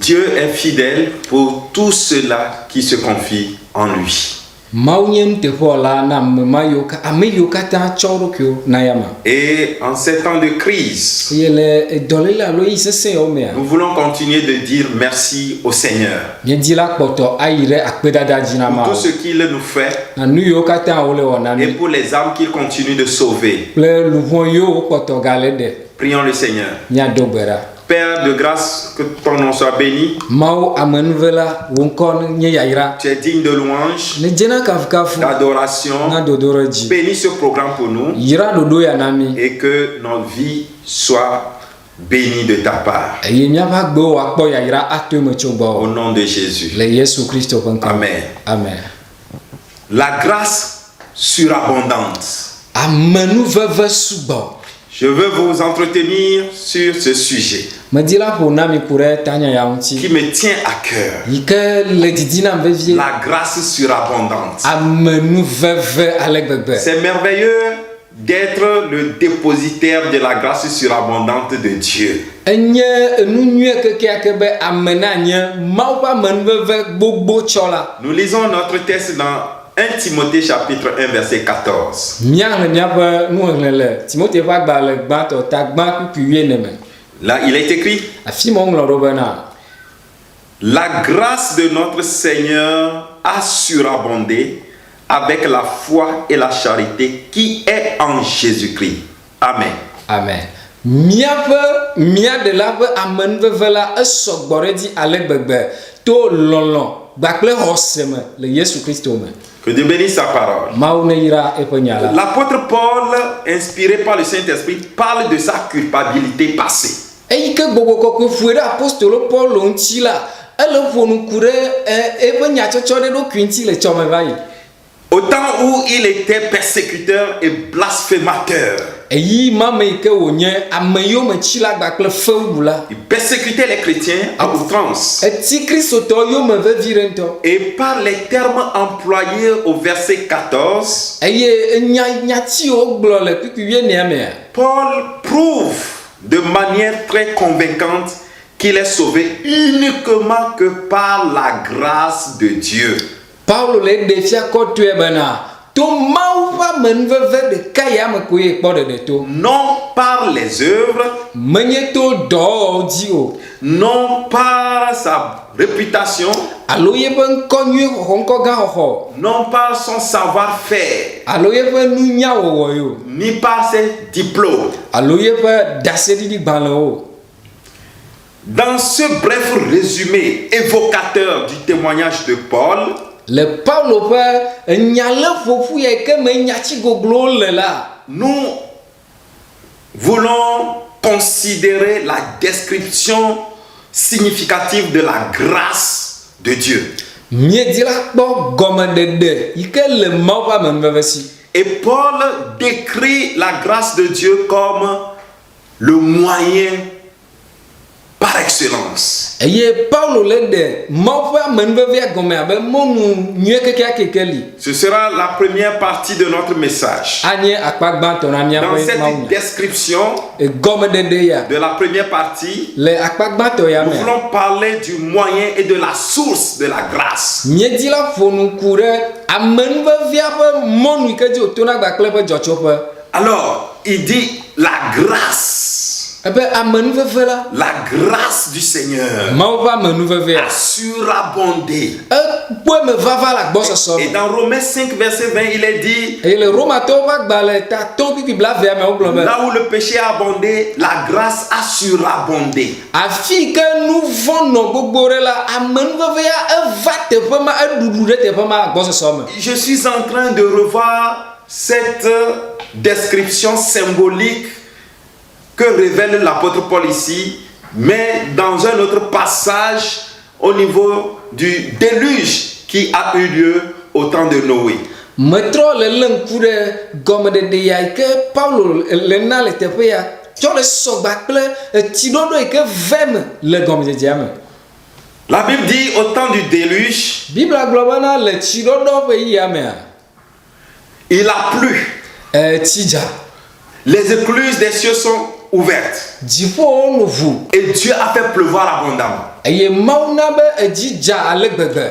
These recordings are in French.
Dieu est fidèle pour tous ceux-là qui se confient en lui. Et en ces temps de crise, nous voulons continuer de dire merci au Seigneur pour tout ce qu'il nous fait et pour les âmes qu'il continue de sauver. Prions le Seigneur. Père de grâce, que ton nom soit béni. Tu es digne de louange, d'adoration. Bénis ce programme pour nous et que notre vie soit bénie de ta part. Au nom de Jésus. Amen. Amen. La grâce surabondante. Je veux vous entretenir sur ce sujet qui me tient à cœur. La grâce surabondante. C'est merveilleux d'être le dépositaire de la grâce surabondante de Dieu. Nous lisons notre texte dans 1 Timothée chapitre 1 verset 14. Là, il est écrit: la grâce de notre Seigneur a surabondé avec la foi et la charité qui est en Jésus-Christ. Amen. Amen. Que Dieu bénisse sa parole. L'apôtre Paul, inspiré par le Saint-Esprit, parle de sa culpabilité passée. Au temps où il était persécuteur et blasphémateur. Il persécutait les chrétiens à outrance. Et par les termes employés au verset 14, Paul prouve de manière très convaincante qu'il est sauvé uniquement que par la grâce de Dieu. Non par les œuvres, non par sa réputation, non par son savoir-faire, ni par ses diplômes. Dans ce bref résumé évocateur du témoignage de Paul, nous voulons considérer la description significative de la grâce de Dieu. Et Paul décrit la grâce de Dieu comme le moyen par excellence. Ce sera la première partie de notre message. Dans cette description de la première partie, nous voulons parler du moyen et de la source de la grâce. Alors, il dit la grâce. La grâce du Seigneur a surabondé. Et dans Romains 5 verset 20 il est dit: là où le péché a abondé, la grâce a surabondé. Je suis en train de revoir cette description symbolique que révèle l'apôtre Paul ici, mais dans un autre passage au niveau du déluge qui a eu lieu au temps de Noé. La Bible dit au temps du déluge, il a plu. Les écluses des cieux sont ouvertes. Et Dieu a fait pleuvoir abondamment.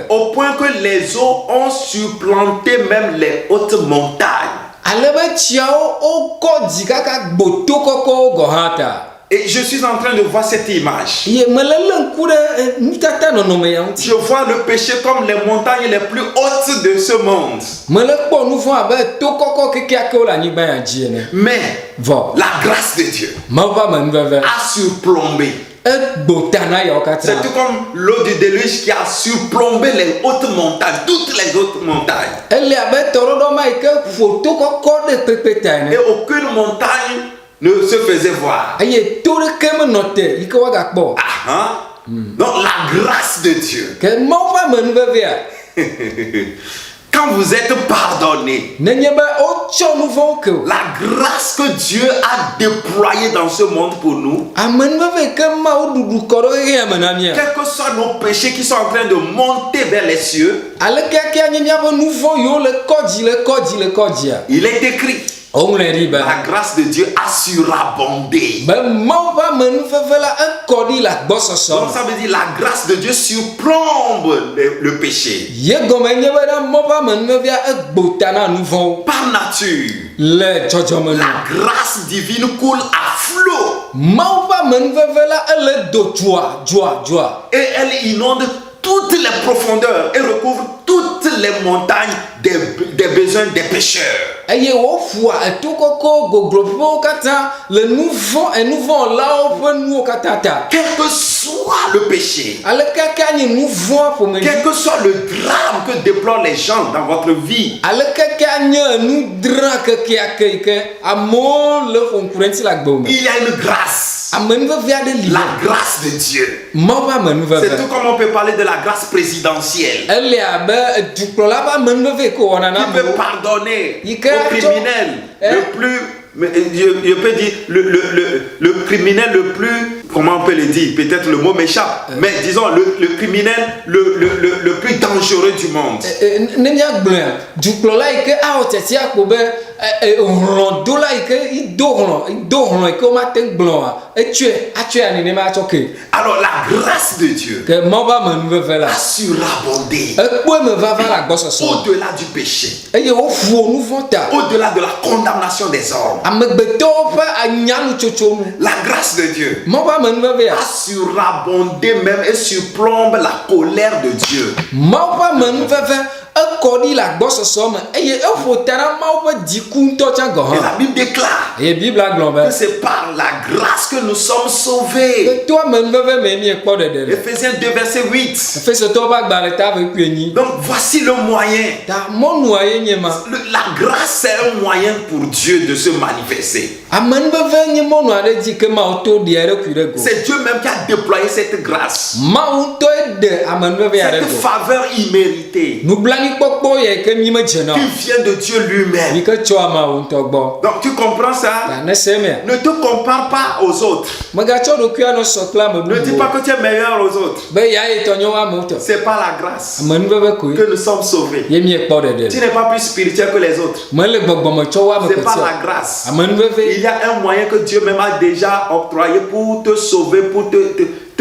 Au point que les eaux ont supplanté même les hautes montagnes. Et je suis en train de voir cette image. Je vois le péché comme les montagnes les plus hautes de ce monde. Mais la grâce de Dieu a surplombé. C'est tout comme l'eau du déluge qui a surplombé les hautes montagnes, toutes les hautes montagnes. Et aucune montagne ne se faisait voir. Donc la grâce de Dieu. Quand vous êtes pardonné, la grâce que Dieu a déployée dans ce monde pour nous, quels que soient nos péchés qui sont en train de monter vers les cieux, il est écrit. La grâce de Dieu a surabondé. Donc ça veut dire la grâce de Dieu surplombe le péché. Par nature, la grâce divine coule à flot. Et elle inonde toutes les profondeurs et recouvre toutes les montagnes des besoins des pécheurs. Quel que soit le péché, quel que soit le drame que déplorent les gens dans votre vie, il y a une grâce. La grâce de Dieu. C'est tout comme on peut parler de la grâce présidentielle. Qui peut pardonner au criminel le plus, je peux dire le criminel le plus, comment on peut le dire, peut-être le mot m'échappe, mais disons le criminel le plus dangereux du monde. Alors la grâce de Dieu a surabondé au-delà du péché, au-delà de la condamnation des hommes. La grâce de Dieu a surabondé même et surplombe la colère de Dieu. Et la Bible déclare que c'est par la grâce que nous sommes sauvés. Ephésiens 2 verset 8. Donc voici le moyen. La grâce c'est un moyen pour Dieu de se manifester. C'est Dieu même qui a déployé cette grâce, cette faveur imméritée qui vient de Dieu lui-même. Donc tu comprends ça? Ne te compare pas aux autres. Ne dis pas que tu es meilleur aux autres. C'est par la grâce que nous sommes sauvés. Tu n'es pas plus spirituel que les autres. C'est par la grâce. Il y a un moyen que Dieu même a déjà octroyé pour te sauver, pour te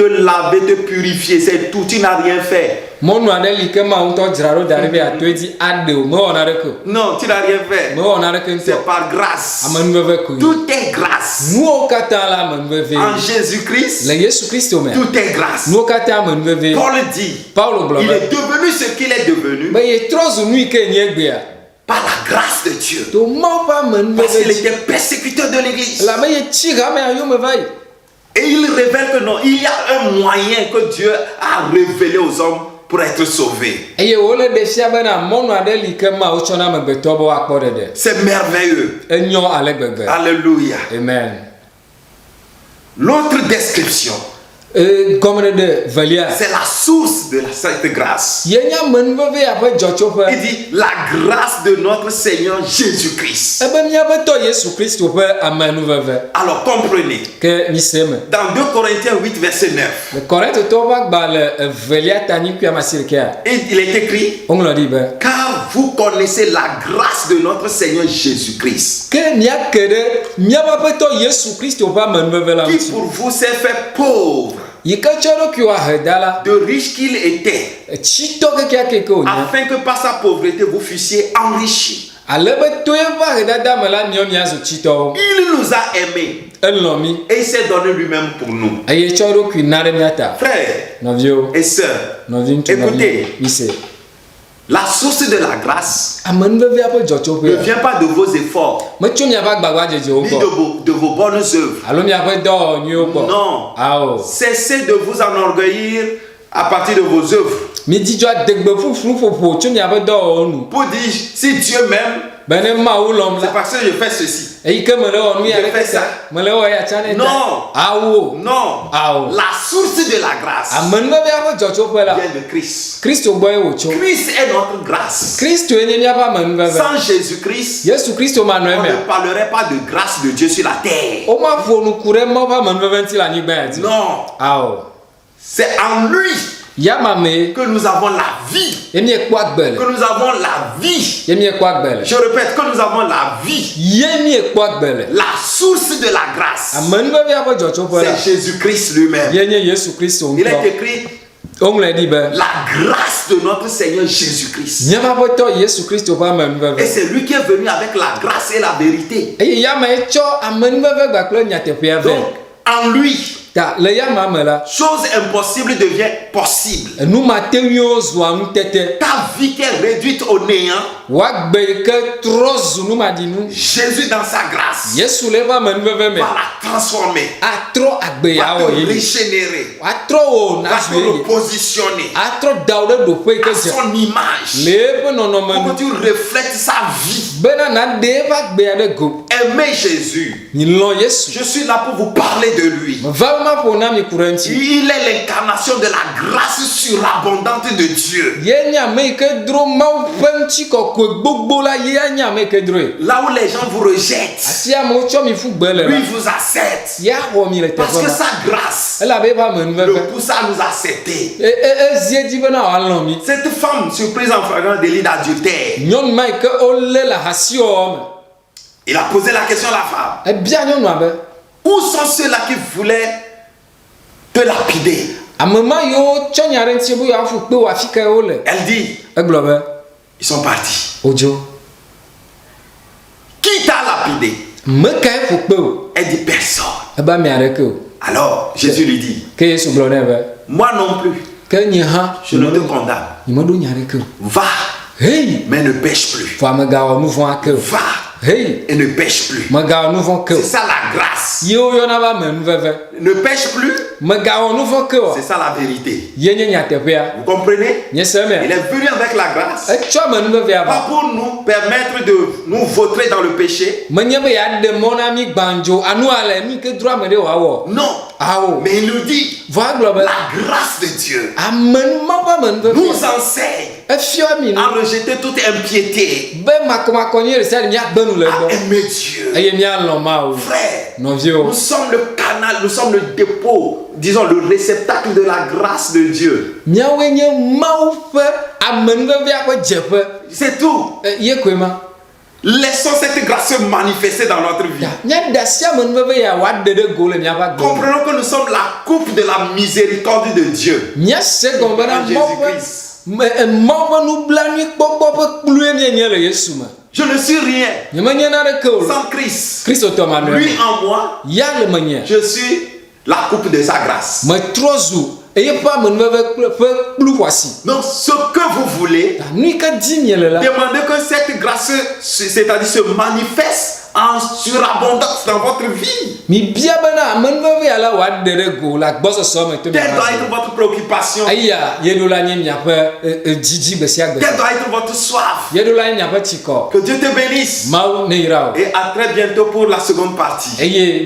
laver, te purifier. C'est tout, tu n'as rien fait. Non, tu n'as rien fait. C'est par grâce. Tout est grâce. En Jésus-Christ, tout est grâce. Paul dit, il est devenu ce qu'il est devenu par la grâce de Dieu. Parce qu'il était persécuteur de l'Église. Et il révèle que non, il y a un moyen que Dieu a révélé aux hommes pour être sauvés. C'est merveilleux. Alléluia. Amen. L'autre description, c'est la source de cette grâce. Il dit la grâce de notre Seigneur Jésus-Christ. Alors comprenez, dans 2 Corinthiens 8 verset 9, il est écrit, car vous connaissez la grâce de notre Seigneur Jésus-Christ, qui pour vous s'est fait pauvre de riche qu'il était, afin que par sa pauvreté vous fussiez enrichis. Il nous a aimés et il s'est donné lui-même pour nous. Frères et sœurs, écoutez, la source de la grâce ne vient pas de vos efforts, ni de vos bonnes œuvres. Non, cessez de vous enorgueillir à partir de vos œuvres. Pour dire, si Dieu m'aime, c'est parce que je fais ceci. Je fais ça. Non. La source de la grâce vient de Christ. Christ est notre grâce. Sans Jésus-Christ, on ne parlerait pas de grâce de Dieu sur la terre. Non. C'est en lui que nous avons la vie. Que nous avons la vie. Je répète, que nous avons la vie. La source de la grâce, c'est Jésus-Christ lui-même. Il est écrit la grâce de notre Seigneur Jésus-Christ. Et c'est lui qui est venu avec la grâce et la vérité. Donc, en lui, chose impossible devient possible. Ta vie qui est réduite au néant, Jésus dans sa grâce va la transformer, va te régénérer, va te repositionner à son image pour que tu reflètes sa vie. Aimez Jésus. Je suis là pour vous parler de lui. Il est l'incarnation de la grâce surabondante de Dieu. Là où les gens vous rejettent, lui vous accepte. Parce que sa grâce le pousse à nous accepter. Cette femme surprise en flagrant délit d'adultère, il a posé la question à la femme. Où sont ceux-là qui voulaient te lapider? Elle dit, ils sont partis. Qui t'a lapidé? Elle dit, personne. Alors Jésus lui dit, moi non plus, je ne te condamne. Va, mais ne pêche plus. Va et ne pêche plus. C'est ça la grâce. Ne pêche plus. C'est ça la vérité. Vous comprenez? Il est venu avec la grâce, pas pour nous permettre de nous vautrer dans le péché. Non, mais il nous dit, la grâce de Dieu nous enseigne à rejeter toute impiété, à aimer Dieu. Frère, nous sommes le canal, nous sommes le dépôt, disons le réceptacle de la grâce de Dieu. C'est tout. Laissons cette grâce se manifester dans notre vie. Comprenons que nous sommes la coupe de la miséricorde de Dieu. Jésus-Christ. Je ne suis rien sans Christ. Lui en moi, je suis la coupe de sa grâce. Donc ce que vous voulez, demandez que cette grâce, c'est-à-dire se manifeste en surabondance dans votre vie. Quelle doit être votre préoccupation? Quelle doit être votre soif? Que Dieu te bénisse. Et à très bientôt pour la seconde partie. Seigneur,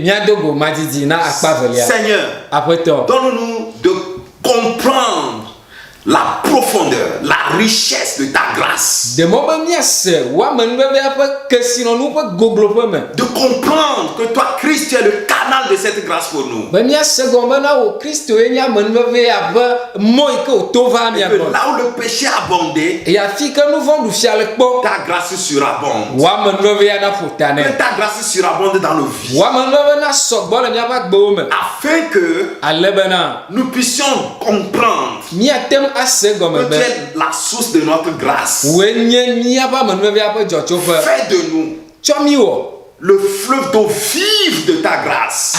donne-nous de comprendre la profondeur, la richesse de ta grâce. De comprendre que toi, Christ, tu es le canal de cette grâce pour nous. Et que là où le péché a abondé, ta grâce surabonde. Que ta grâce surabonde dans nos vies. Afin que nous puissions comprendre que tu es la source de notre grâce. Fais de nous le fleuve d'eau vive de ta grâce.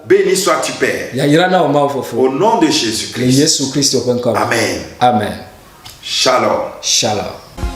Béni sois-tu, Père. Au nom de Jésus-Christ. Amen. Amen. Shalom. Shalom.